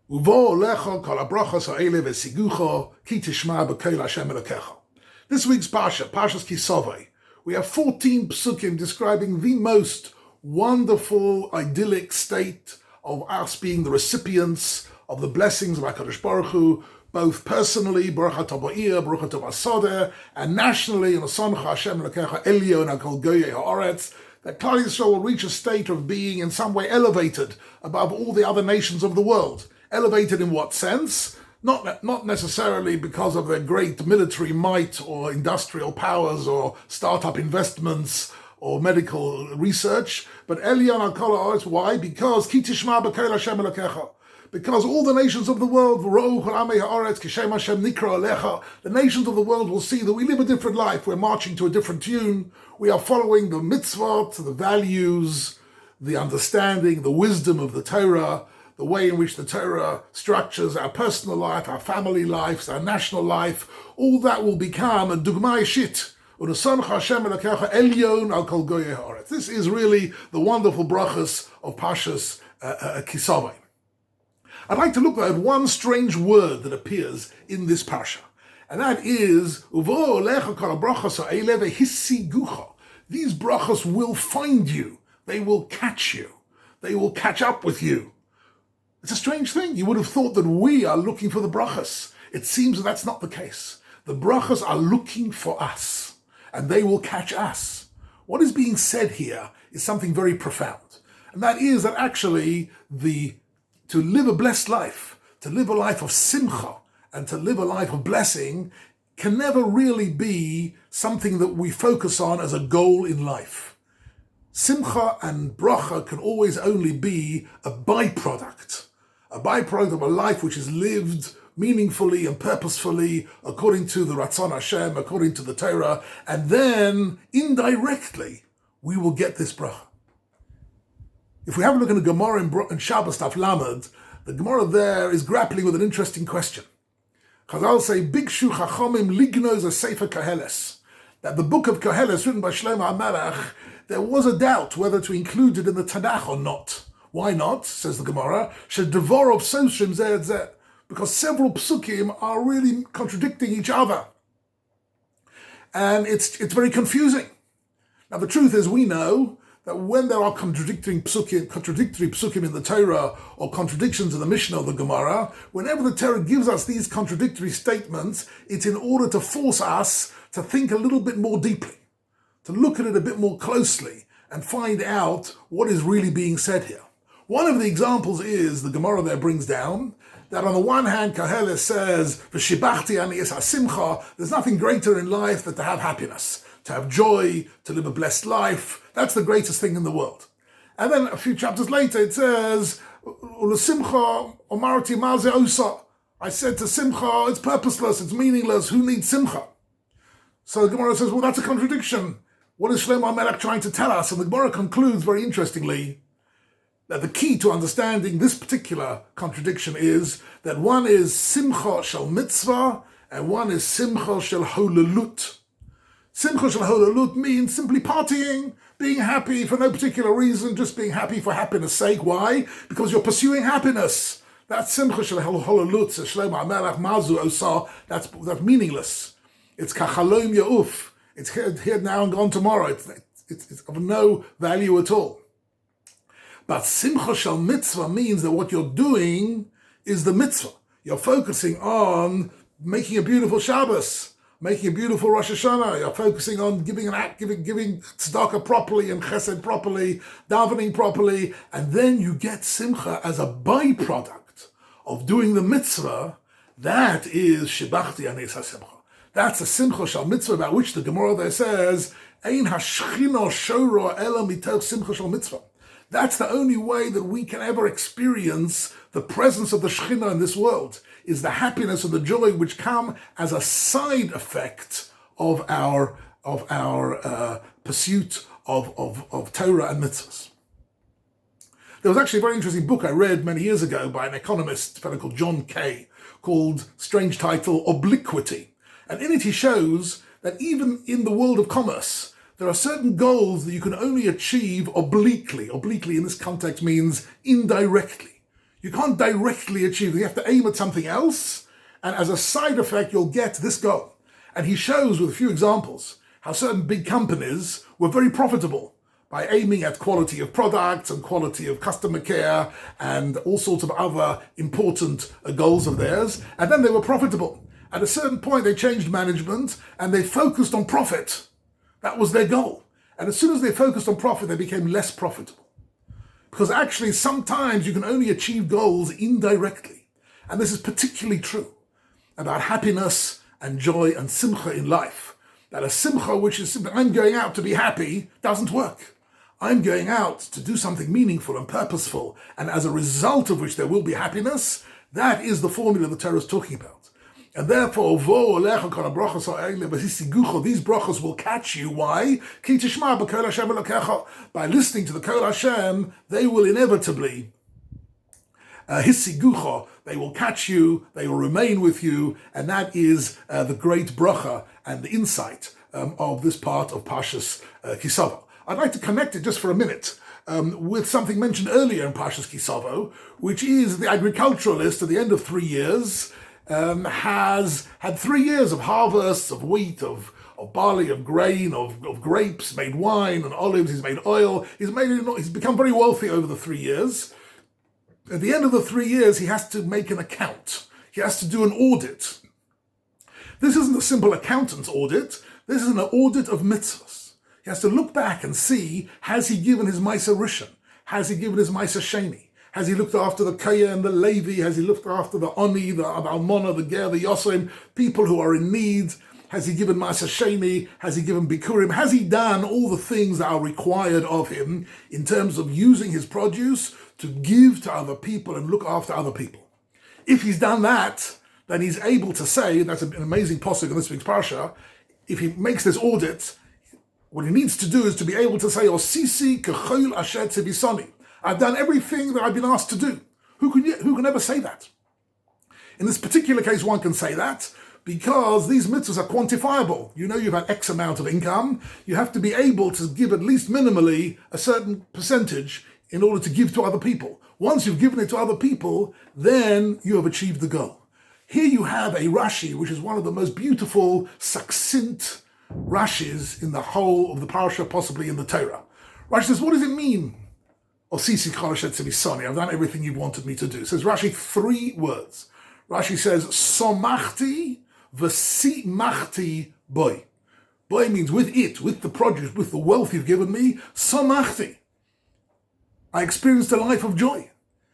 Uvo lecha kol habrachos ha'ele v'sigucho ki tishma b'kol Hashem Elokecha. This week's Parshat Ki-Tavo, we have 14 psukim describing the most wonderful, idyllic state of us being the recipients of the blessings of HaKadosh Baruch Hu, both personally, Baruch Atah Ba'ir, Baruch Atah Ba'Sadeh, and nationally, in Asoncha Hashem Elokecha Elyon HaKol Goyei Ha'aretz, that Klal Yisrael will reach a state of being in some way elevated above all the other nations of the world. Elevated in what sense? Not necessarily because of their great military might or industrial powers or startup investments or medical research, but Elyon HaKol Ha'aretz. Why? Because Ki Tishma B'Kol Hashem Elokecha. Because all the nations of the world, the nations of the world will see that we live a different life. We're marching to a different tune. We are following the mitzvot, the values, the understanding, the wisdom of the Torah, the way in which the Torah structures our personal life, our family lives, our national life. All that will become a dugma ishit. This is really the wonderful brachas of Parshat Ki-Tavo. I'd like to look at one strange word that appears in this parsha, and that is these brachas will find you. They will catch you. They will catch up with you. It's a strange thing. You would have thought that we are looking for the brachas. It seems that that's not the case. The brachas are looking for us, and they will catch us. What is being said here is something very profound, and that is that actually to live a blessed life, to live a life of simcha, and to live a life of blessing can never really be something that we focus on as a goal in life. Simcha and bracha can always only be a byproduct of a life which is lived meaningfully and purposefully according to the Ratzon Hashem, according to the Torah, and then indirectly we will get this bracha. If we have a look at the Gemara in Shabbos Daf Lamed, the Gemara there is grappling with an interesting question. Chazal say, Bikshu Chachomim Lignoz a Sefer Koheles, that the book of Koheles written by Shlomo HaMelech, there was a doubt whether to include it in the Tanakh or not. Why not, says the Gemara, Shedevorov Soshim Zeh Zeh, because several psukim are really contradicting each other. And it's very confusing. Now the truth is, we know that when there are contradictory psukim in the Torah or contradictions in the Mishnah or the Gemara, whenever the Torah gives us these contradictory statements, it's in order to force us to think a little bit more deeply, to look at it a bit more closely and find out what is really being said here. One of the examples is, the Gemara there brings down, that on the one hand, Koheles says, V'shibachti ani es hasimcha, there's nothing greater in life than to have happiness, to have joy, to live a blessed life. That's the greatest thing in the world. And then a few chapters later it says, Ulesimcha omarti ma ze osa. I said to Simcha, it's purposeless, it's meaningless, who needs Simcha? So the Gemara says, well, that's a contradiction. What is Shlomo HaMelech trying to tell us? And the Gemara concludes very interestingly that the key to understanding this particular contradiction is that one is Simcha shel mitzvah and one is Simcha shel holalut. Simcha shel holalut means simply partying, being happy for no particular reason, just being happy for happiness' sake. Why? Because you're pursuing happiness. That's Simcha shel holalut, says Shlomo HaMelech, mazu osa, that's meaningless. It's kachalom ya'uf. It's here now and gone tomorrow. It's of no value at all. But Simcha shel mitzvah means that what you're doing is the mitzvah. You're focusing on making a beautiful Shabbos, making a beautiful Rosh Hashanah. You're focusing on giving tzedakah properly and chesed properly, davening properly, and then you get simcha as a byproduct of doing the mitzvah. That is shibachti anes hasimcha. That's a simcha shel mitzvah about which the Gemara there says, ein hashchina shora ela mitoch simcha shel mitzvah. That's the only way that we can ever experience the presence of the Shekhinah in this world, is the happiness and the joy which come as a side effect of our pursuit of Torah and mitzvahs. There was actually a very interesting book I read many years ago by an economist, a fellow called John Kay, called, strange title, Obliquity. And in it he shows that even in the world of commerce, there are certain goals that you can only achieve obliquely. Obliquely in this context means indirectly. You can't directly achieve it. You have to aim at something else, and as a side effect, you'll get this goal. And he shows with a few examples how certain big companies were very profitable by aiming at quality of products and quality of customer care and all sorts of other important goals of theirs. And then they were profitable. At a certain point, they changed management and they focused on profit. That was their goal. And as soon as they focused on profit, they became less profitable. Because actually, sometimes you can only achieve goals indirectly. And this is particularly true about happiness and joy and simcha in life. That a simcha, which is simply, I'm going out to be happy, doesn't work. I'm going out to do something meaningful and purposeful, and as a result of which there will be happiness. That is the formula the Torah is talking about. And therefore, these brachos will catch you. Why? By listening to the Kol Hashem, they will inevitably, they will catch you, they will remain with you, and that is the great bracha and the insight of this part of Parshas Ki-Tavo. I'd like to connect it just for a minute with something mentioned earlier in Parshas Ki-Tavo, which is the agriculturalist at the end of 3 years has had 3 years of harvests of wheat, of barley, of grain, of grapes, made wine and olives, he's made oil, he's become very wealthy over the 3 years. At the end of the 3 years, he has to make an account. He has to do an audit. This isn't a simple accountant's audit, this is an audit of mitzvahs. He has to look back and see, has he given his Maisa Rishon? Has he given his Maisa Sheni? Has he looked after the Kaya and the Levi? Has he looked after the Oni, the Almona, the Ger, the Yosem, people who are in need? Has he given Maisa Sheni? Has he given Bikurim? Has he done all the things that are required of him in terms of using his produce to give to other people and look after other people? If he's done that, then he's able to say, that's an amazing pasuk in this week's parsha, if he makes this audit, what he needs to do is to be able to say, Osisi kechol asher tzibisoni. I've done everything that I've been asked to do. Who can ever say that? In this particular case, one can say that because these mitzvahs are quantifiable. You know you've had X amount of income. You have to be able to give at least minimally a certain percentage in order to give to other people. Once you've given it to other people, then you have achieved the goal. Here you have a Rashi, which is one of the most beautiful, succinct Rashis in the whole of the parasha, possibly in the Torah. Rashi says, what does it mean? I've done everything you wanted me to do. It says Rashi 3 words. Rashi says, somachti v'simachti boy. Boy means with it, with the produce, with the wealth you've given me, somachti. I experienced a life of joy.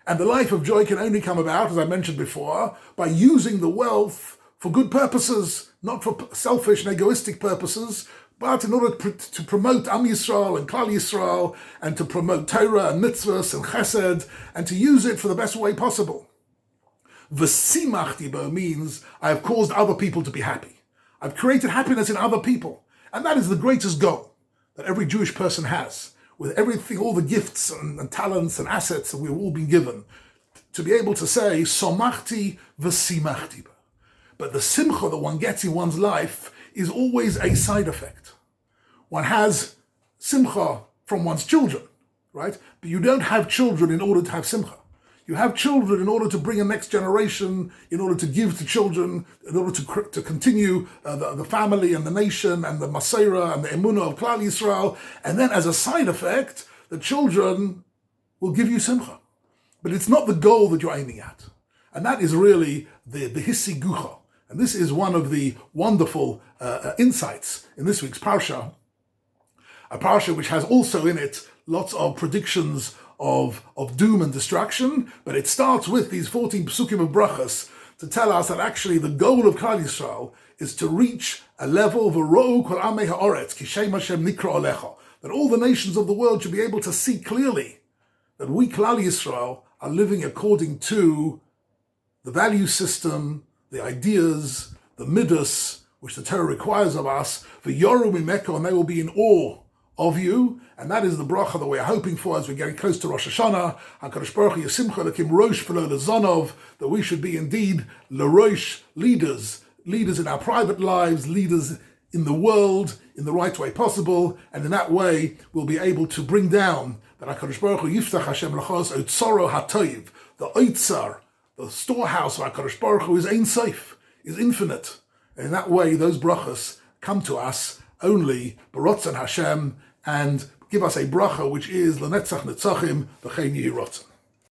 And the life of joy can only come about, as I mentioned before, by using the wealth for good purposes, not for selfish and egoistic purposes, but in order to promote Am Yisrael and Klal Yisrael, and to promote Torah and mitzvahs and chesed, and to use it for the best way possible. V'simachti bo means I have caused other people to be happy. I've created happiness in other people. And that is the greatest goal that every Jewish person has, with everything, all the gifts and talents and assets that we've all been given, to be able to say, somachti v'simachti bo. But the simcha that one gets in one's life is always a side effect. One has simcha from one's children, right? But you don't have children in order to have simcha. You have children in order to bring a next generation, in order to give to children, in order to continue the family and the nation and the Maseira and the Emunah of Klal Yisrael. And then as a side effect, the children will give you simcha. But it's not the goal that you're aiming at. And that is really the hisigucha. And this is one of the wonderful insights in this week's parsha, a parsha which has also in it lots of predictions of doom and destruction, but it starts with these 14 psukim of brachas to tell us that actually the goal of Klal Yisrael is to reach a level v'ro'u kol amei ha'oretz ki shem Hashem nikra alecha, that all the nations of the world should be able to see clearly that we Klal Yisrael are living according to the value system, the ideas, the midas, which the Torah requires of us, v'yoru mimeka, and they will be in awe of you, and that is the bracha that we're hoping for as we're getting close to Rosh Hashanah. HaKadosh Baruch Hu Yisimcha Lekim Rosh V'lo Lezonov, that we should be indeed L'Rosh leaders in our private lives, leaders in the world, in the right way possible, and in that way we'll be able to bring down that HaKadosh Baruch Hu Yiftach Hashem L'chos Otzoro HaToiv, the Eitzar, the storehouse of HaKadosh Baruch Hu is Ein Sof, is infinite. And in that way, those brachas come to us only B'rotzon Hashem and give us a bracha which is L'netzach Netzachim V'chein Yehi Rotzon.